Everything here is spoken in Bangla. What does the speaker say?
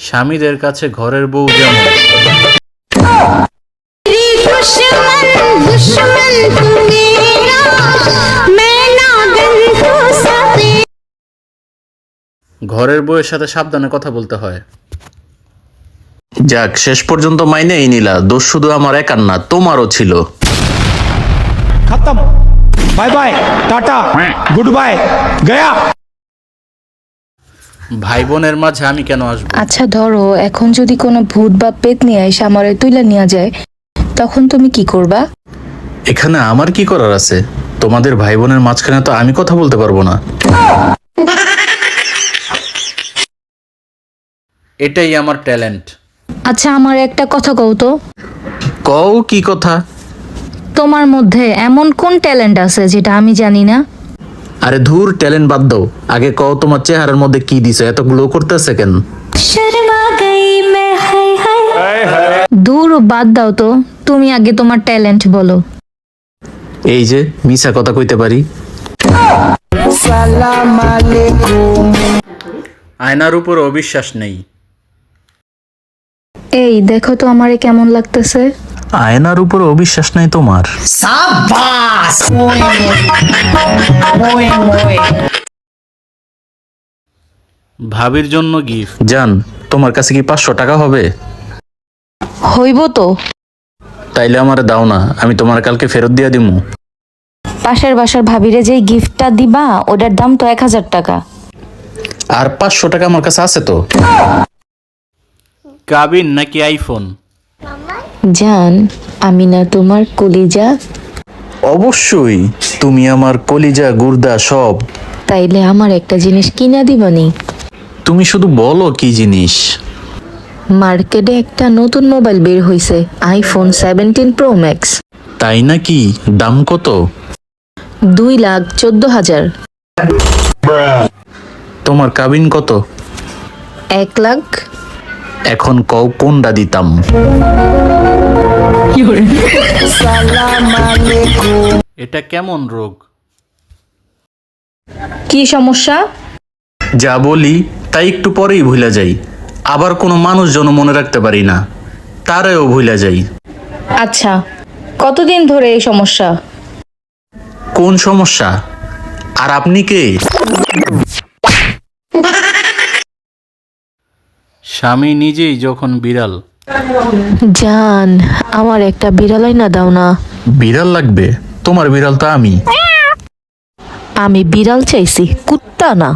স্বামীদের কাছে ঘরের বউ যেমন, ঘরের বউয়ের সাথে সাবধানে কথা বলতে হয়। যাক, শেষ পর্যন্ত মাইনেই নিলা। দোষ শুধু আমার একার না, তোমারও ছিল। खत्म, bye bye, tata, good bye, गया। ভাই বোনের মাঝে আমি কেন আসবো? আচ্ছা ধরো এখন যদি কোনো ভূত বা পেত নিয়ে এসে আমারে তুইলা নিয়ে যায়, তখন তুমি কি করবা? এখানে আমার কি করার আছে? তোমাদের ভাই বোনের মাঝখানে তো আমি কথা বলতে পারবো না। এটাই আমার ট্যালেন্ট। আচ্ছা আমার একটা কথা কও তো, কও কি কথা? তোমার মধ্যে এমন কোন ট্যালেন্ট আছে যেটা আমি জানি না? আরে ধুর, ট্যালেন্ট বাদ দাও, আগে কও তোমার চেহারার মধ্যে কি দিছো, এত গ্লো করতেছে কেন? দূর বাদ দাও তো, তুমি আগে তোমার ট্যালেন্ট বলো। এই যে মিছা কথা কইতে পারি। আয়নার উপর অবিশ্বাস নেই। এই দেখো তো আমারে কেমন লাগতেছে। আয়নার উপর অবিশ্বাস নাই তোমার? ভাবির জন্য গিফট। জান, তোমার কাছে কি 500 টাকা হবে? হইব তো। তাইলে আমারে দাও না, আমি তোমার কালকে ফেরত দিয়া দিমু। পাশের বাসার ভাবিরে যে গিফটটা দিবা ওটার দাম তো 1000 টাকা। আর 500 টাকা আমার কাছে আছে তো। কাবিন নাকি আইফোন? জান, আমি না তোমার কলিজা? অবশ্যই, তুমি আমার কলিজা গুর্দা সব। তাইলে আমার একটা জিনিস কিনা দিবানি? তুমি শুধু বলো কি জিনিস। মার্কেটে একটা নতুন মোবাইল বের হইছে, আইফোন 17 প্রো ম্যাক্স। তাই নাকি? দাম কত? 2,14,000। তোমার কাবিন কত? 1 লাখ। এখন কও কোনটা দিতাম। এটা কেমন রোগ? কি সমস্যা? যা বলি তাই একটু পরেই ভুলে যাই, আবার কোনো মানুষজন মনে রাখতে পারি না, তারেও ভুলে যাই। আচ্ছা, কতদিন ধরে এই সমস্যা? কোন সমস্যা? আর আপনি কে? স্বামী নিজেই যখন বিড়াল। জান, আমার একটা বিড়ালাই না দাও না। বিড়াল লাগবে? তোমার বিড়াল তো আমি। আমি বিড়াল চাইছি, কুত্তা না।